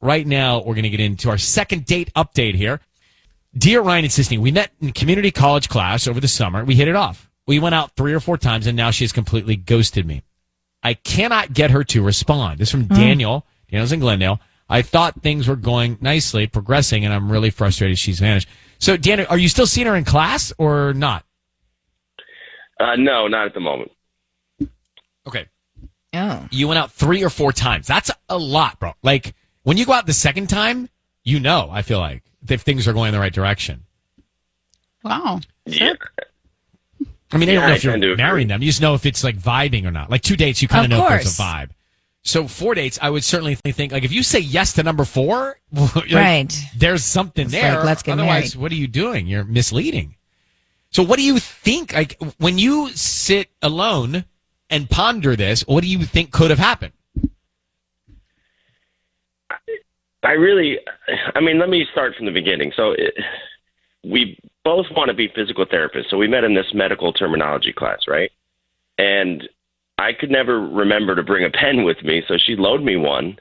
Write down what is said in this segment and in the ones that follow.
right now we're going to get into our second date update here. Dear Ryan and Sisney, we met in community college class over the summer. We hit it off. We went out 3 or 4 times, and now she has completely ghosted me. I cannot get her to respond. This is from Daniel. Daniel's in Glendale. I thought things were going nicely, progressing, and I'm really frustrated she's vanished. So, Daniel, are you still seeing her in class or not? No, not at the moment. Okay. Oh. You went out 3 or 4 times. That's a lot, bro. Like, when you go out the second time, you know, I feel like, if things are going in the right direction. Wow. Yeah. I mean, I don't know if I tend you're to marrying agree. them. You just know if it's like vibing or not. Like 2 dates, you kind of know if there's course. a vibe. So 4 dates, I would certainly think, like, if you say yes to number 4, like, Right. there's something It's there. like, let's get Otherwise, married. what are you doing? You're misleading. So what do you think, like, when you sit alone and ponder this, what do you think could have happened? I mean, let me start from the beginning. So we both want to be physical therapists. So we met in this medical terminology class, right? And I could never remember to bring a pen with me. So she loaned me one,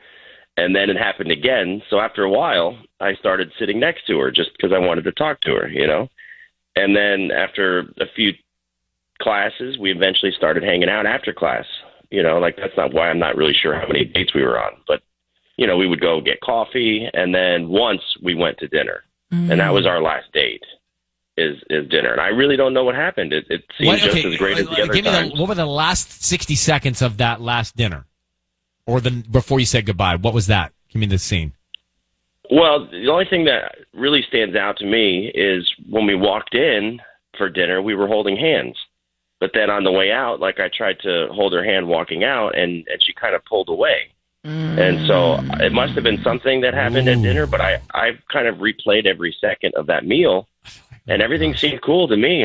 and then it happened again. So after a while, I started sitting next to her just because I wanted to talk to her, you know? And then after a few classes, we eventually started hanging out after class. You know, like, that's not why I'm not really sure how many dates we were on, but you know, we would go get coffee, and then once we went to dinner, and that was our last date is dinner. And I really don't know what happened. It seemed just as great as the other times. What were the last 60 seconds of that last dinner, or before you said goodbye? What was that? Give me the scene. Well, the only thing that really stands out to me is when we walked in for dinner, we were holding hands. But then on the way out, like, I tried to hold her hand walking out, and she kind of pulled away. And so it must have been something that happened at dinner, but I kind of replayed every second of that meal, and everything seemed cool to me.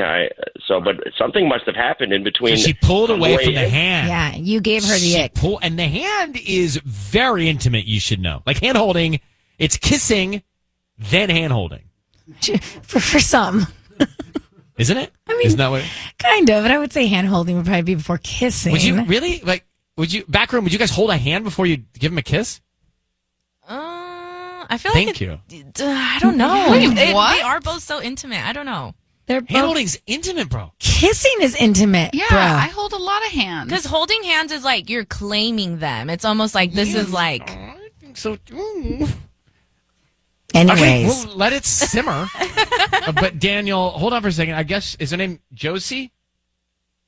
But something must have happened in between. So she pulled away from the hand. Yeah, you gave her the ick. And the hand is very intimate, you should know. Like hand holding, it's kissing, then hand holding. For some. Isn't it? I mean, isn't that what? Kind of, but I would say hand holding would probably be before kissing. Would you really would you guys hold a hand before you give him a kiss? I feel Thank you. I don't know. Wait, They what? are both so intimate. I don't know. They're Hand both, holding's intimate, bro. kissing is intimate. Yeah, bro. I hold a lot of hands. Because holding hands is like you're claiming them. It's almost like this is like. I think so. Anyways. Okay, we'll let it simmer. But Daniel, hold on for a second. I guess, is her name Josie?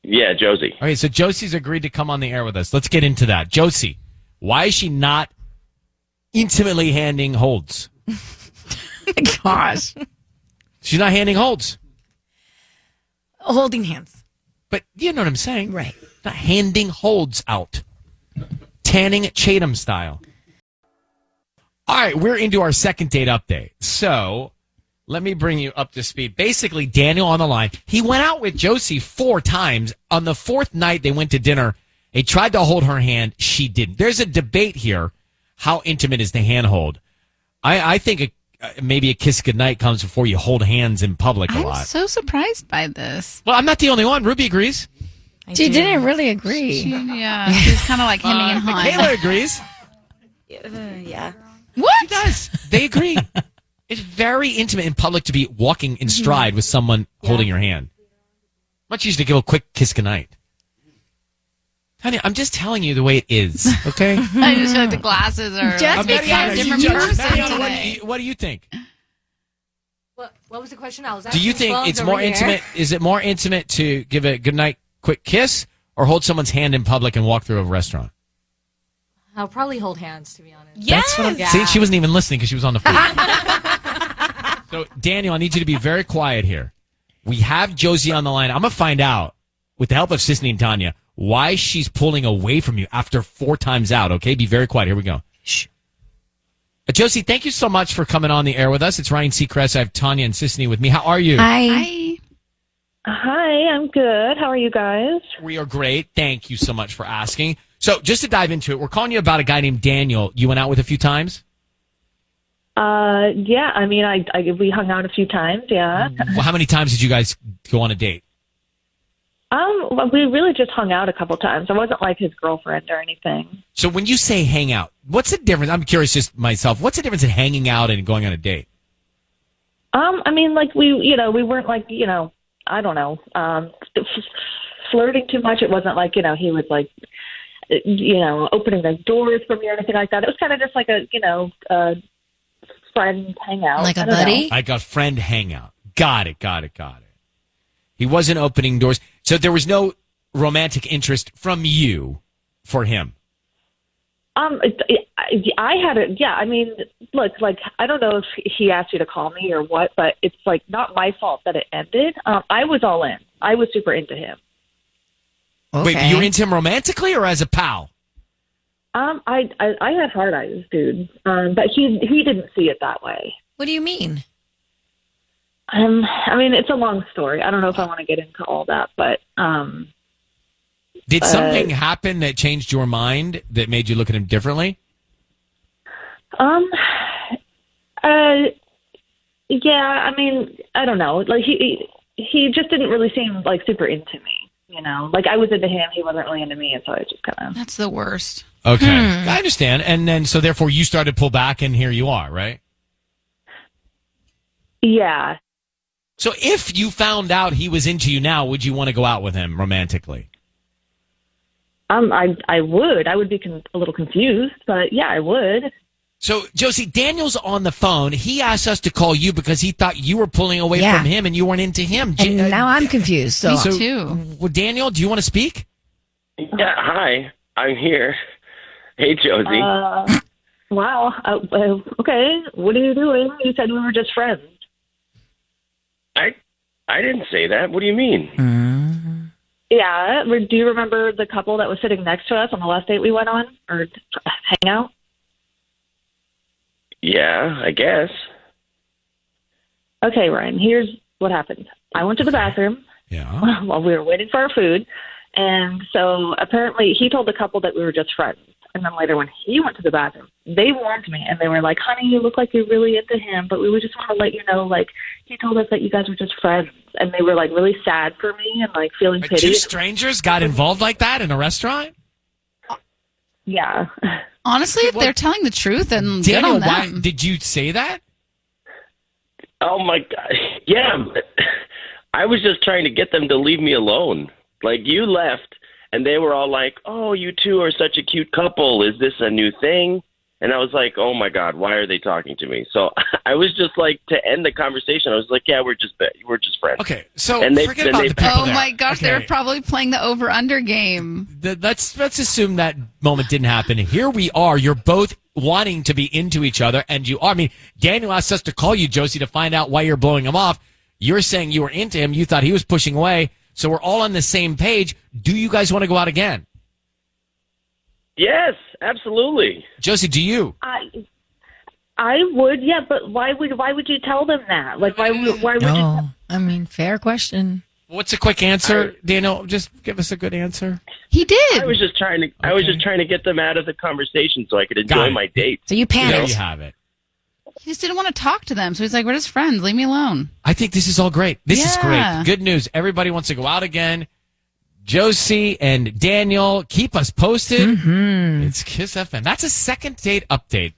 Yeah, Josie. Okay, so Josie's agreed to come on the air with us. Let's get into that. Josie, why is she not intimately handing holds? Gosh. She's not handing holds. Holding hands. But you know what I'm saying. Right. Not handing holds out. Tanning Chatham style. All right, we're into our second date update. So let me bring you up to speed. Basically, Daniel on the line. He went out with Josie 4 times. On the 4th night, they went to dinner. He tried to hold her hand. She didn't. There's a debate here. How intimate is the hand hold? I think maybe a kiss goodnight comes before you hold hands in public a I'm lot. so surprised by this. Well, I'm not the only one. Ruby agrees. She didn't really agree. Yeah, she's kind of like hemming and hawing. Michaela agrees. Yeah. What? She does. They agree. It's very intimate in public to be walking in stride with someone holding your hand. Much easier to give a quick kiss goodnight. Honey, I'm just telling you the way it is, okay? I just feel like the glasses are Just like because a you different judge person Mariana, today. what do you think? What was the question? I was Do asking. you think phones it's over more here. intimate? Is it more intimate to give a goodnight quick kiss or hold someone's hand in public and walk through a restaurant? I'll probably hold hands, to be honest. Yes. That's what I'm See, she wasn't even listening because she was on the phone. So, Daniel, I need you to be very quiet here. We have Josie on the line. I'm going to find out, with the help of Sisney and Tanya, why she's pulling away from you after 4 times out, okay? Be very quiet. Here we go. Shh. Josie, thank you so much for coming on the air with us. It's Ryan Seacrest. I have Tanya and Sisney with me. How are you? Hi. Hi, I'm good. How are you guys? We are great. Thank you so much for asking. So, just to dive into it, we're calling you about a guy named Daniel you went out with a few times? Yeah, I mean, we hung out a few times, yeah. Well, how many times did you guys go on a date? Well, we really just hung out a couple times. I wasn't like his girlfriend or anything. So when you say hang out, what's the difference? I'm curious just myself. What's the difference in hanging out and going on a date? I mean, like we weren't like, I don't know, flirting too much. It wasn't like, he was like, opening the doors for me or anything like that. It was kind of just like a friend hangout. Like a buddy? Like a friend hangout. Got it. He wasn't opening doors. So there was no romantic interest from you for him. I had it. Yeah. I mean, look, like, I don't know if he asked you to call me or what, but it's like not my fault that it ended. I was all in. I was super into him. Okay. Wait, you were into him romantically or as a pal? I had hard eyes, dude. But he didn't see it that way. What do you mean? I mean, it's a long story. I don't know if I want to get into all that, but did something happen that changed your mind that made you look at him differently? Yeah. I mean, I don't know. Like he just didn't really seem like super into me. Like I was into him, he wasn't really into me, and so I just kind of. That's the worst. Okay, I understand. And then so therefore you started to pull back, and here you are, right? Yeah. So if you found out he was into you now, would you want to go out with him romantically? I would. I would be a little confused, but yeah, I would. So, Josie, Daniel's on the phone. He asked us to call you because he thought you were pulling away from him and you weren't into him. And now I'm confused. So, Me too. Well, Daniel, do you want to speak? Yeah, hi. I'm here. Hey, Josie. Wow. Okay. What are you doing? You said we were just friends. I didn't say that. What do you mean? Yeah. Do you remember the couple that was sitting next to us on the last date we went on or hang out? Yeah, I guess. Okay, Ryan, here's what happened. I went to the bathroom while we were waiting for our food. And so apparently he told the couple that we were just friends. And then later when he went to the bathroom, they warned me and they were like, honey, you look like you're really into him, but we would just want to let you know, like, he told us that you guys were just friends. And they were like really sad for me and like feeling pity. Two strangers got involved like that in a restaurant? Yeah. Honestly, if they're telling the truth, then Daniel, good on why them. did you say that? Oh, my God. Yeah, but I was just trying to get them to leave me alone. Like, you left, and they were all like, oh, you two are such a cute couple. Is this a new thing? And I was like, oh, my God, why are they talking to me? So I was just like, to end the conversation, I was like, yeah, we're just friends. Okay, so And forget about the people Oh there. my gosh, Okay. they're probably playing the over-under game. Let's assume that moment didn't happen. Here we are. You're both wanting to be into each other, and you are. I mean, Daniel asked us to call you, Josie, to find out why you're blowing him off. You're saying you were into him. You thought he was pushing away. So we're all on the same page. Do you guys want to go out again? Yes, absolutely. Josie, do you? I would, yeah, but why would you tell them that? Like, why would you? oh, I mean, fair question. What's a quick answer, Daniel? Just give us a good answer. He did. I was just trying to get them out of the conversation so I could enjoy my date. So you There panicked. you have it. He just didn't want to talk to them. So he's like, we're just friends. Leave me alone. I think this is all great. This is Yeah. great. Good news. Everybody wants to go out again. Josie and Daniel, keep us posted. It's Kiss FM. That's a second date update.